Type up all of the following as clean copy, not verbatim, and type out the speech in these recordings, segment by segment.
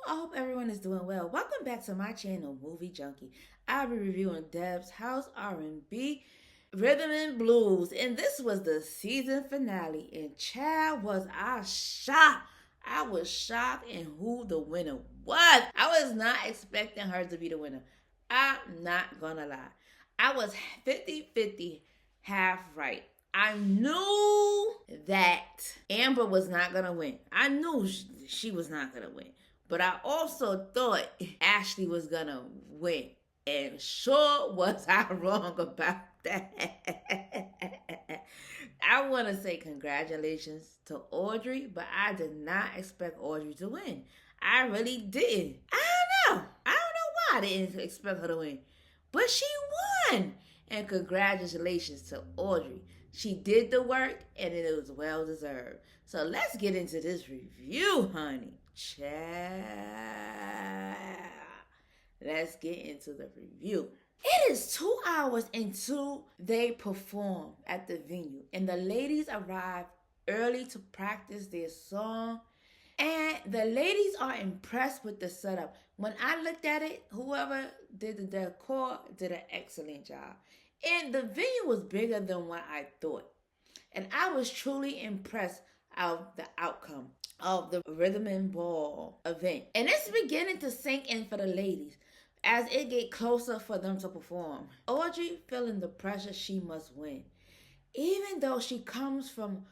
I hope everyone is doing well. Welcome back to my channel, Movie Junkie. I'll be reviewing Deb's House R&B, Rhythm and Blues, and this was the season finale. And child, was I shocked. I was shocked in who the winner was. I was not expecting her to be the winner. I'm not gonna lie. I was 50-50, half right. I knew that Amber was not gonna win. I knew she was not gonna win. But I also thought Ashley was gonna win. And sure was I wrong about that. I want to say congratulations to Audrey, but I did not expect Audrey to win. I really didn't. I don't know why I didn't expect her to win. But she won. And congratulations to Audrey. She did the work and it was well deserved. So let's get into this review, honey. Child. Let's get into the review. It is 2 hours until they perform at the venue. And the ladies arrive early to practice their song. And the ladies are impressed with the setup. When I looked at it, whoever did the decor did an excellent job. And the venue was bigger than what I thought. And I was truly impressed of the outcome of the Rhythm and Ball event. And it's beginning to sink in for the ladies as it get closer for them to perform. Audrey feeling the pressure she must win. Even though she comes from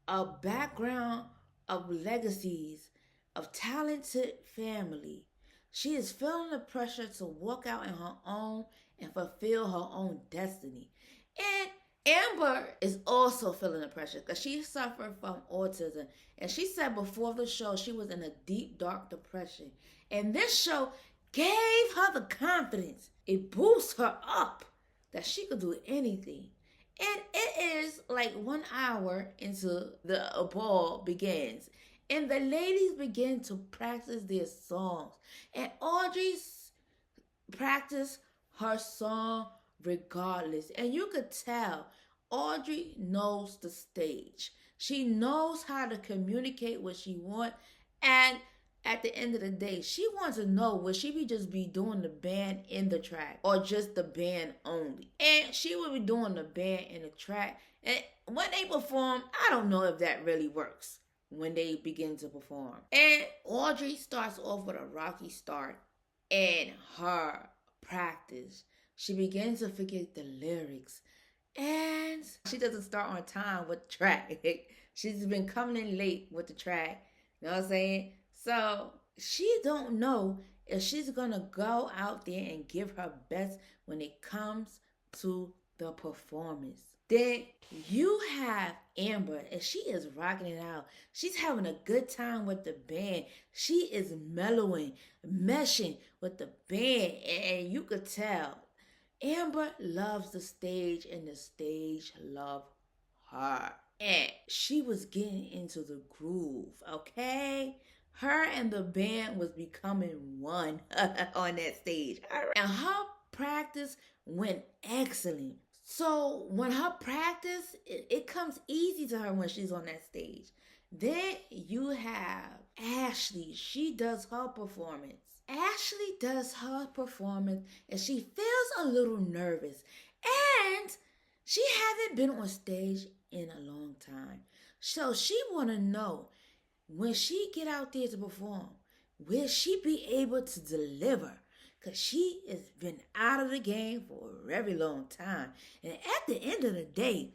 a background of legacies, of talented family, she is feeling the pressure to walk out on her own and fulfill her own destiny. And Amber is also feeling the pressure because she suffered from autism. And she said before the show she was in a deep, dark depression. And this show gave her the confidence. It boosts her up that she could do anything. And it is like 1 hour into the ball begins. And the ladies begin to practice their songs. And Audrey's practiced her song regardless. And you could tell Audrey knows the stage. She knows how to communicate what she wants. And at the end of the day, she wants to know will she just be doing the band in the track or just the band only. And she will be doing the band in the track. And when they perform, I don't know if that really works when they begin to perform. And Audrey starts off with a rocky start in her practice. She begins to forget the lyrics. And she doesn't start on time with the track. She's been coming in late with the track. You know what I'm saying? So she don't know if she's going to go out there and give her best when it comes to the performance. Then you have Amber, and she is rocking it out. She's having a good time with the band. She is mellowing, meshing with the band, and you could tell Amber loves the stage, and the stage loves her. And she was getting into the groove, okay? Her and the band was becoming one on that stage. And her practice went excellent. So when her practice, it comes easy to her when she's on that stage. Then you have Ashley. She does her performance. Ashley does her performance and she feels a little nervous. And she hasn't been on stage in a long time. So she want to know, when she get out there to perform, will she be able to deliver? Because she has been out of the game for a very long time. And at the end of the day,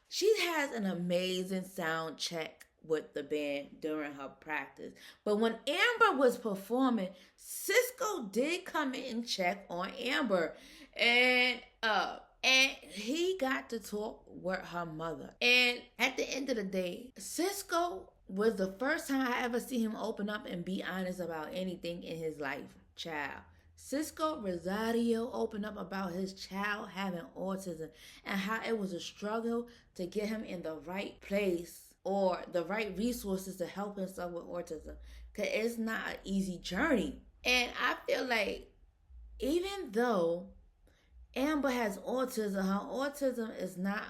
she has an amazing sound check with the band during her practice. But when Amber was performing, Cisco did come in and check on Amber. And he got to talk with her mother. And at the end of the day, Cisco was the first time I ever see him open up and be honest about anything in his life. Child. Cisco Rosario opened up about his child having autism and how it was a struggle to get him in the right place or the right resources to help himself with autism. Because it's not an easy journey. And I feel like even though Amber has autism, her autism is not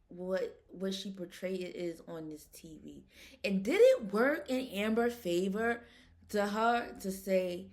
what she portrayed it is on this TV. And did it work in Amber's favor To her to say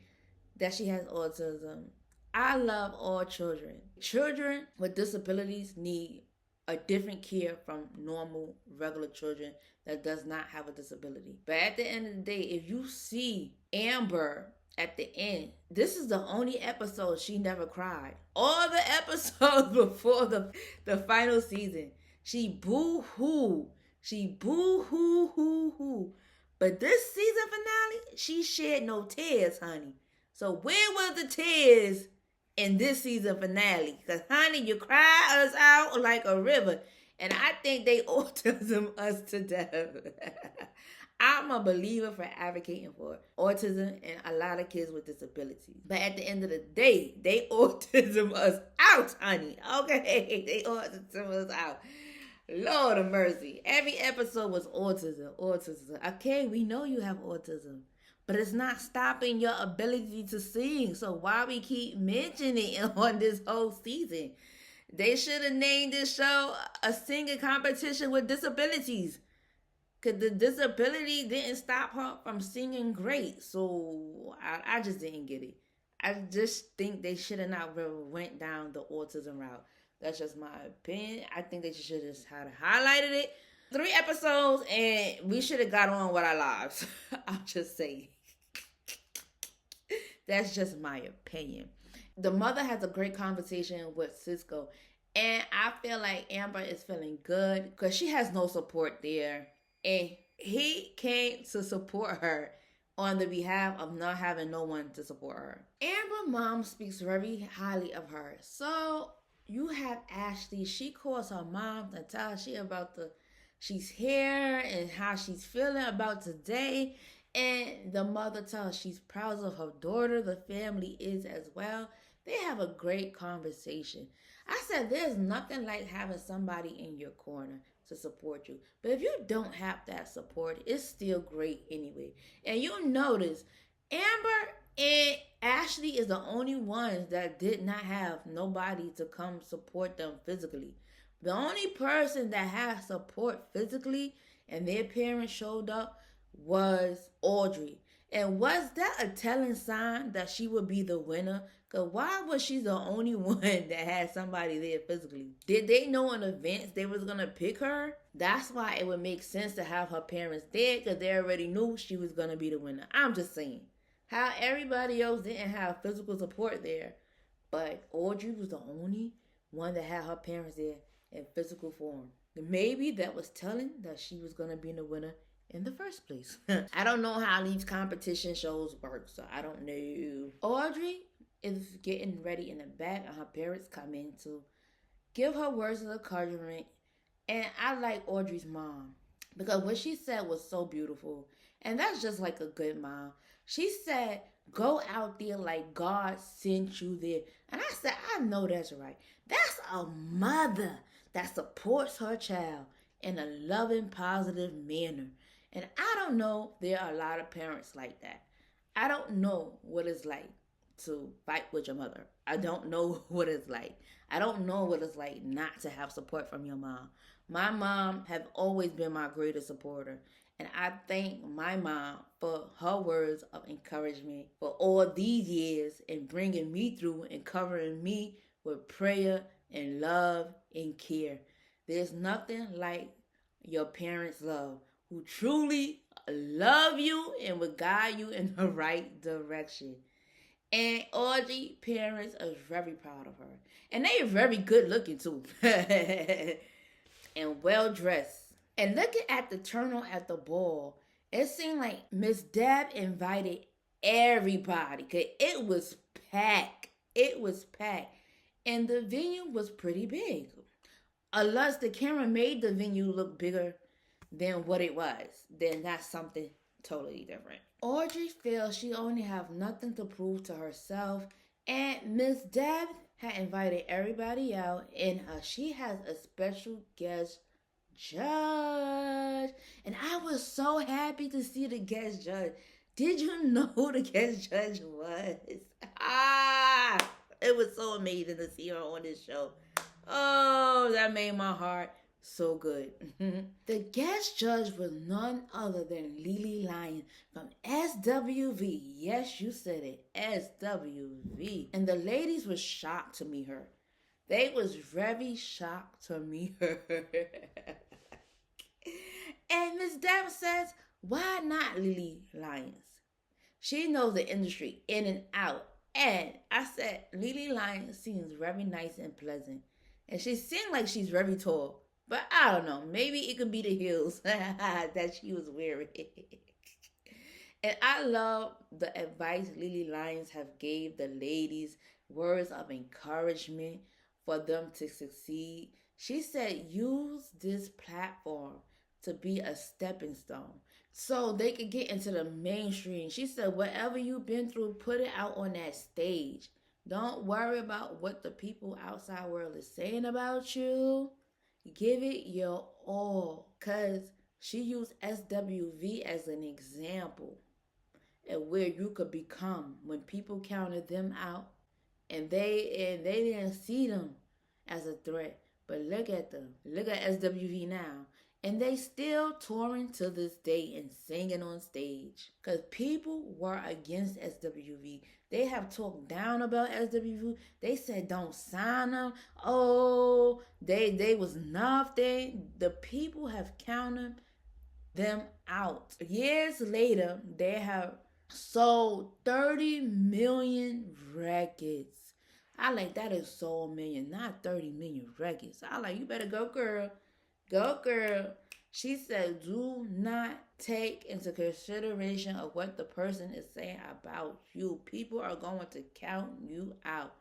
that she has autism, I love all children. Children with disabilities need a different care from normal, regular children that does not have a disability. But at the end of the day, if you see Amber at the end, this is the only episode she never cried. All the episodes before the final season, she boo-hoo. She boo-hoo-hoo-hoo. But this season finale, she shed no tears, honey. So where was the tears in this season finale? Because, honey, you cry us out like a river. And I think they autism us to death. I'm a believer for advocating for autism and a lot of kids with disabilities. But at the end of the day, they autism us out, honey. Okay? They autism us out. Lord of mercy. Every episode was autism. Okay, we know you have autism. But it's not stopping your ability to sing. So why we keep mentioning it on this whole season? They should have named this show a singing competition with disabilities. Because the disability didn't stop her from singing great. So I just didn't get it. I just think they should have not went down the autism route. That's just my opinion. I think they should have just highlighted it. 3 episodes and we should have got on with our lives. I'll just say. That's just my opinion. The mother has a great conversation with Cisco. And I feel like Amber is feeling good because she has no support there. And he came to support her on the behalf of not having no one to support her. Amber's mom speaks very highly of her. So you have Ashley. She calls her mom and tells her she's here and how she's feeling about today. And the mother tells she's proud of her daughter. The family is as well. They have a great conversation. I said there's nothing like having somebody in your corner to support you. But if you don't have that support, it's still great anyway. And you'll notice Amber and Ashley is the only ones that did not have nobody to come support them physically. The only person that had support physically and their parents showed up was Audrey. And was that a telling sign that she would be the winner? Because why was she the only one that had somebody there physically? Did they know in advance they was going to pick her? That's why it would make sense to have her parents there, because they already knew she was going to be the winner. I'm just saying. How everybody else didn't have physical support there, but Audrey was the only one that had her parents there in physical form. Maybe that was telling that she was going to be the winner in the first place. I don't know how these competition shows work, so I don't know. Audrey is getting ready in the back, and her parents come in to give her words of encouragement. And I like Audrey's mom because what she said was so beautiful. And that's just like a good mom. She said, go out there like God sent you there. And I said, I know that's right. That's a mother that supports her child in a loving, positive manner. And I don't know, there are a lot of parents like that. I don't know what it's like to fight with your mother. I don't know what it's like. I don't know what it's like not to have support from your mom. My mom have always been my greatest supporter. And I thank my mom for her words of encouragement for all these years and bringing me through and covering me with prayer and love and care. There's nothing like your parents' love, who truly love you and will guide you in the right direction. And Audrey's parents are very proud of her. And they are very good looking too. And well dressed. And looking at the turnout at the ball, it seemed like Miss Deb invited everybody. Because it was packed. It was packed. And the venue was pretty big. Unless the camera made the venue look bigger than what it was, then that's something totally different. Audrey feels she only have nothing to prove to herself, and Miss Deb had invited everybody out, and she has a special guest judge. And I was so happy to see the guest judge. Did you know who the guest judge was? It was so amazing to see her on this show. Oh, that made my heart So good. The guest judge was none other than Lily Lyon from SWV. Yes, you said it. SWV. And the ladies were shocked to meet her. They was very shocked to meet her. And Miss Deb says, why not Lily Lyons? She knows the industry in and out. And I said, Lily Lyons seems very nice and pleasant. And she seemed like she's very tall. But I don't know. Maybe it could be the heels that she was wearing. And I love the advice Lily Lyons have gave the ladies, words of encouragement for them to succeed. She said, use this platform to be a stepping stone so they could get into the mainstream. She said, whatever you've been through, put it out on that stage. Don't worry about what the people outside world is saying about you. Give it your all. Because she used SWV as an example of where you could become when people counted them out and they didn't see them as a threat. But look at them. Look at SWV now. And they still touring to this day and singing on stage. Because people were against SWV. They have talked down about SWV. They said don't sign them. Oh, they was nothing. The people have counted them out. Years later, they have sold 30 million records. I like, that is so million, not 30 million records. I like, you better go, girl. Go, girl. She said, do not take into consideration of what the person is saying about you. People are going to count you out.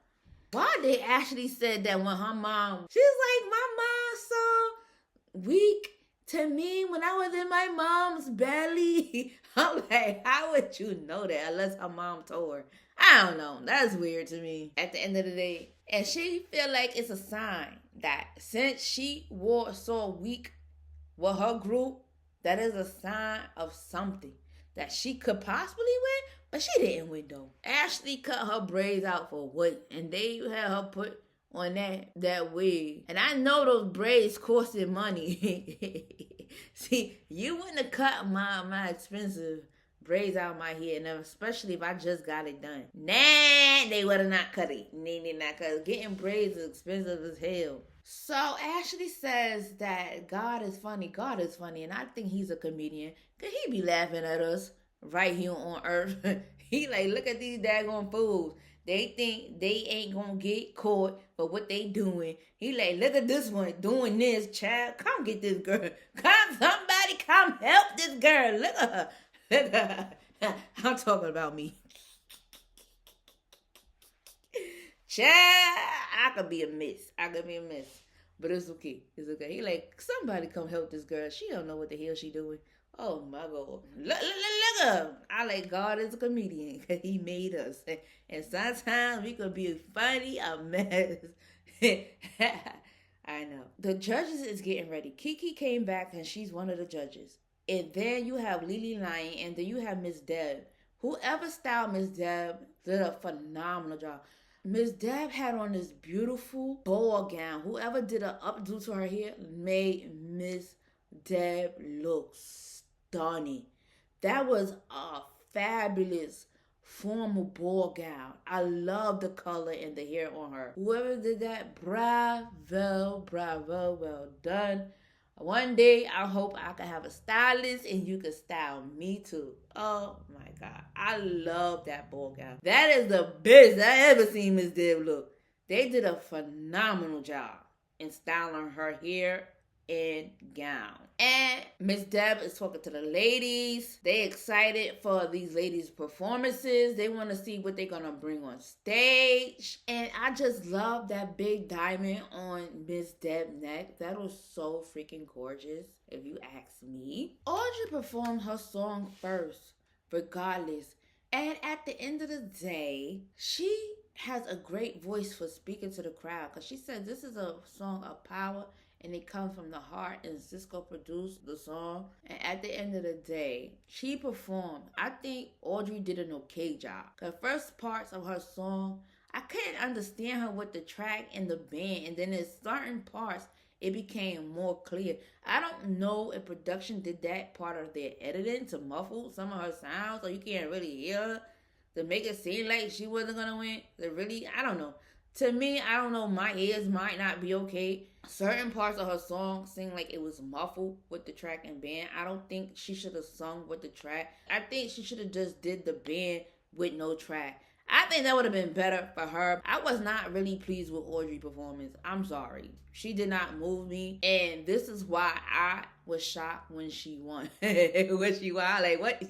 Why they actually said that when her mom, she's like, my mom's so weak to me when I was in my mom's belly. I'm like, how would you know that unless her mom told her? I don't know. That's weird to me at the end of the day. And she feel like it's a sign that since she wore so weak with her group, that is a sign of something that she could possibly win, but she didn't win though. Ashley cut her braids out for what? And they had her put on that wig. And I know those braids costed money. See, you wouldn't have cut my expensive braids out my head, and especially if I just got it done. Nah, they would have not cut it. They did not cut it. Getting braids is expensive as hell. So Ashley says that God is funny. God is funny, and I think he's a comedian. Cause he be laughing at us right here on earth. He like, look at these daggone fools. They think they ain't gonna get caught for what they doing. He like, look at this one doing this, child. Come get this girl. Come, somebody come help this girl. Look at her. Look at her. I'm talking about me. Child, I could be a miss. But it's okay. It's okay. He like, somebody come help this girl. She don't know what the hell she doing. Oh my God. Look at her. I like, God is a comedian because he made us. And sometimes we could be funny, a mess. I know. The judges is getting ready. Kiki came back and she's one of the judges. And then you have Lily Lyon and then you have Miss Deb. Whoever styled Miss Deb did a phenomenal job. Miss Deb had on this beautiful ball gown. Whoever did an updo to her hair made Miss Deb look stunning. That was a fabulous formal ball gown. I love the color and the hair on her. Whoever did that, bravo, well done. One day, I hope I can have a stylist and you can style me too. Oh my God. I love that ball gown. That is the best I ever seen Miss Deb look. They did a phenomenal job in styling her hair and gown. And Miss Deb is talking to the ladies. They excited for these ladies' performances. They want to see what they're going to bring on stage. And I just love that big diamond on Miss Deb's neck. That was so freaking gorgeous, if you ask me. Audrey performed her song first, regardless. And at the end of the day, she has a great voice for speaking to the crowd. Because she said this is a song of power and it comes from the heart, and Cisco produced the song. And at the end of the day, she performed. I think Audrey did an okay job. The first parts of her song, I couldn't understand her with the track and the band, and then there's certain parts it became more clear. I don't know if production did that part of their editing to muffle some of her sounds, so you can't really hear her, to make it seem like she wasn't gonna win. I don't know. To me, I don't know, my ears might not be okay. Certain parts of her song seem like it was muffled with the track and band. I don't think she should have sung with the track. I think she should have just did the band with no track. I think that would have been better for her. I was not really pleased with Audrey's performance. I'm sorry. She did not move me. And this is why I was shocked when she won. When she won, like, what?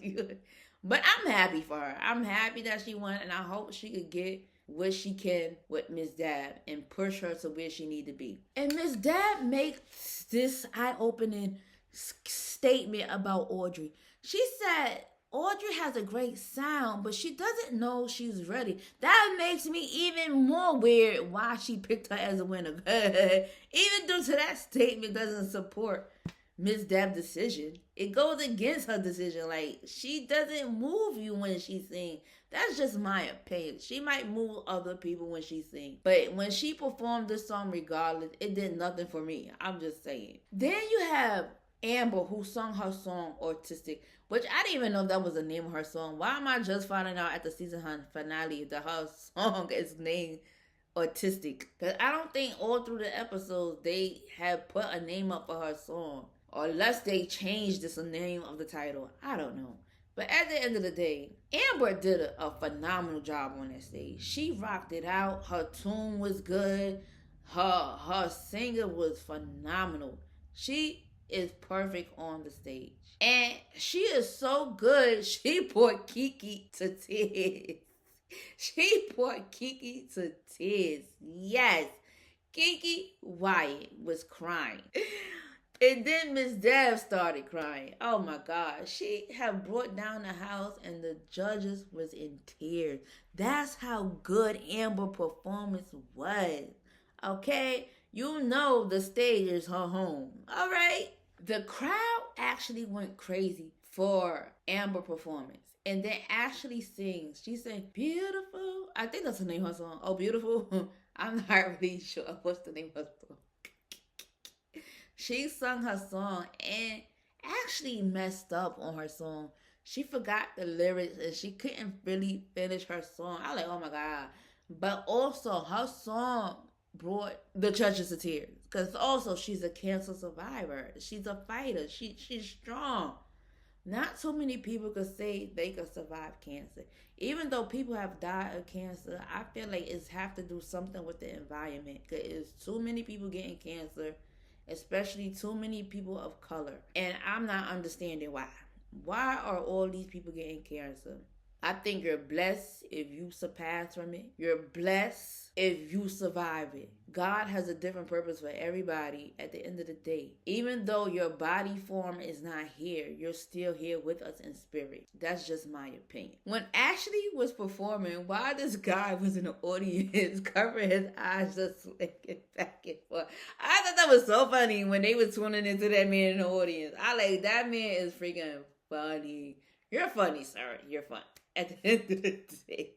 But I'm happy for her. I'm happy that she won, and I hope she could get what she can with Miss Dab and push her to where she need to be. And Miss Dab makes this eye-opening statement about Audrey. She said, Audrey has a great sound, but she doesn't know she's ready. That makes me even more weird why she picked her as a winner. Even though to that statement doesn't support Miss Dab's decision, it goes against her decision. Like, she doesn't move you when she sings. That's just my opinion. She might move other people when she sings, but when she performed this song regardless, it did nothing for me. I'm just saying. Then you have Amber, who sung her song Autistic, which I didn't even know that was the name of her song. Why am I just finding out at the season finale that her song is named Autistic? Because I don't think all through the episodes they have put a name up for her song. Or unless they changed the name of the title. I don't know. But at the end of the day, Amber did a phenomenal job on that stage. She rocked it out. Her tune was good. Her singer was phenomenal. She is perfect on the stage. And she is so good, she brought Kiki to tears. She brought Kiki to tears. Yes. Kiki Wyatt was crying. And then Miss Dab started crying. Oh my God. She had brought down the house and the judges was in tears. That's how good Amber's performance was. Okay? You know the stage is her home. All right? The crowd actually went crazy for Amber's performance. And then Ashley sings. She sang, Beautiful. I think that's the name of her song. Oh, Beautiful. I'm not really sure what's the name of her song. She sung her song and actually messed up on her song. She forgot the lyrics and she couldn't really finish her song. I was like, oh my God. But also, her song brought the judges to tears. Because also, she's a cancer survivor. She's a fighter. She's strong. Not so many people could say they could survive cancer. Even though people have died of cancer, I feel like it's have to do something with the environment. Because it's too many people getting cancer. Especially too many people of color. And I'm not understanding why. Why are all these people getting cancer? I think you're blessed if you surpass from it. You're blessed if you survive it. God has a different purpose for everybody at the end of the day. Even though your body form is not here, you're still here with us in spirit. That's just my opinion. When Ashley was performing, while this guy was in the audience covering his eyes, just looking back and forth, I thought that was so funny when they were tuning into that man in the audience. That man is freaking funny. You're funny, sir. You're funny. At the end of the day,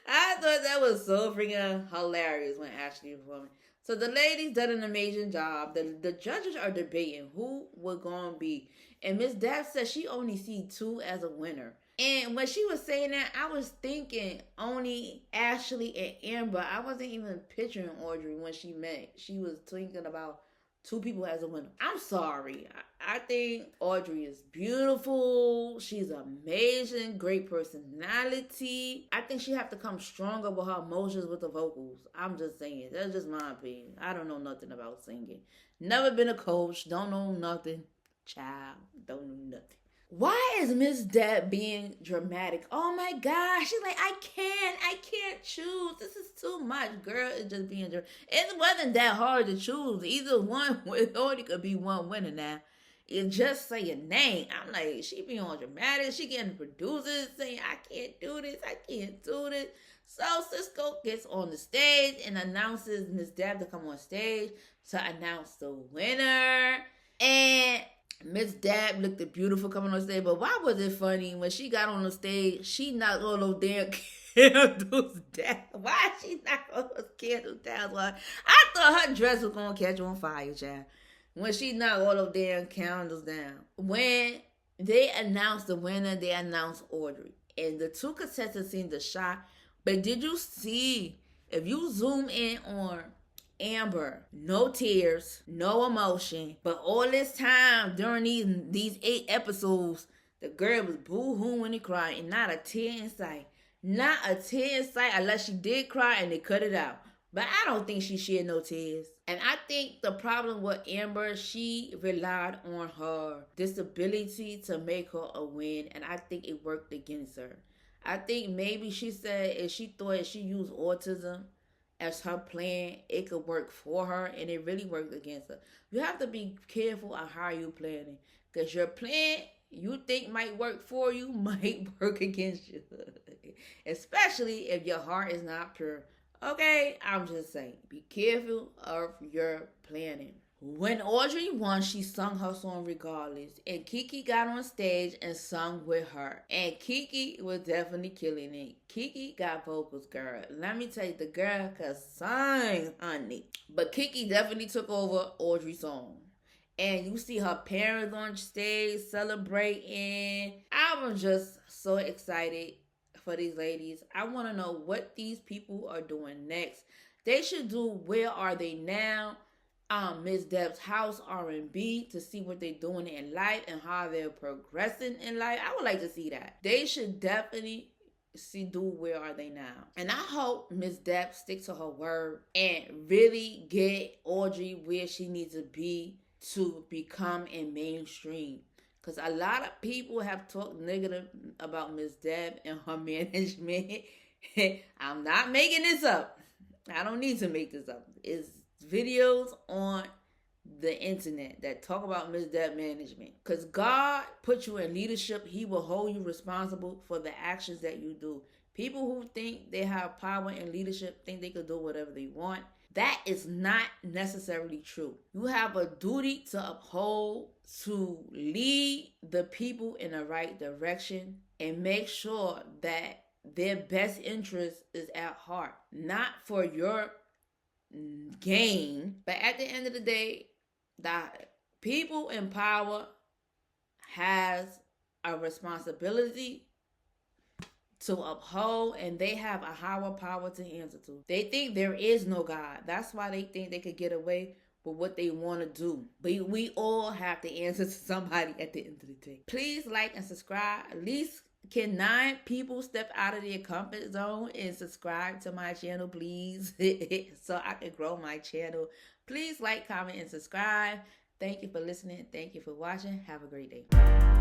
I thought that was so freaking hilarious when Ashley was performing. So the ladies did an amazing job. The judges are debating who we're going to be. And Miss Dab said she only see two as a winner. And when she was saying that, I was thinking only Ashley and Amber. I wasn't even picturing Audrey when she met. She was thinking about two people as a winner. I'm sorry. I think Audrey is beautiful. She's amazing. Great personality. I think she have to come stronger with her emotions with the vocals. I'm just saying. That's just my opinion. I don't know nothing about singing. Never been a coach. Don't know nothing. Child. Don't know nothing. Why is Miss Deb being dramatic? Oh my gosh. She's like, I can't choose. This is too much. Girl, it's just being dramatic. It wasn't that hard to choose. Either one, it only could be one winner now. You just say your name. I'm like, she being all dramatic. She getting producers saying, I can't do this. I can't do this. So Cisco gets on the stage and announces Miss Deb to come on stage to announce the winner. And Miss Dab looked beautiful coming on stage, but why was it funny when she got on the stage? She knocked all those damn candles down. Why she knocked all those candles down? Why? I thought her dress was gonna catch on fire, child. When she knocked all those damn candles down. When they announced the winner, they announced Audrey, and the two contestants seemed to shock. But did you see? If you zoom in on Amber, no tears, no emotion, but all this time during these 8 episodes, the girl was boo-hooing and crying, and not a tear in sight. Not a tear in sight, unless she did cry and they cut it out. But I don't think she shed no tears. And I think the problem with Amber, she relied on her disability to make her a win, and I think it worked against her. I think maybe she said if she thought if she used autism as her plan, it could work for her, and it really worked against her. You have to be careful of how you planning, because your plan you think might work for you might work against you, especially if your heart is not pure. Okay, I'm just saying, be careful of your planning. When Audrey won, she sung her song regardless, and Kiki got on stage and sung with her, and Kiki was definitely killing it. Kiki got vocals, girl. Let me tell you, the girl could sing, honey. But Kiki definitely took over Audrey's song, and you see her parents on stage celebrating. I was just so excited for these ladies. I want to know what these people are doing next. They should do Where Are They Now? Miss Deb's House R&B to see what they're doing in life and how they're progressing in life. I would like to see that. They should definitely do Where Are They Now? And I hope Miss Deb sticks to her word and really get Audrey where she needs to be to become in mainstream. Because a lot of people have talked negative about Miss Deb and her management. I'm not making this up. I don't need to make this up. It's videos on the internet that talk about Miss Deb management. Because God put you in leadership, He will hold you responsible for the actions that you do. People who think they have power in leadership think they could do whatever they want. That is not necessarily true. You have a duty to uphold, to lead the people in the right direction, and make sure that their best interest is at heart. Not for your gain, but at the end of the day, the people in power has a responsibility to uphold, and they have a higher power to answer to. They think there is no God. That's why they think they could get away with what they want to do. But we all have to answer to somebody at the end of the day. Please like and subscribe. At least can 9 people step out of their comfort zone and subscribe to my channel, please? So I can grow my channel. Please like, comment, and subscribe. Thank you for listening. Thank you for watching. Have a great day.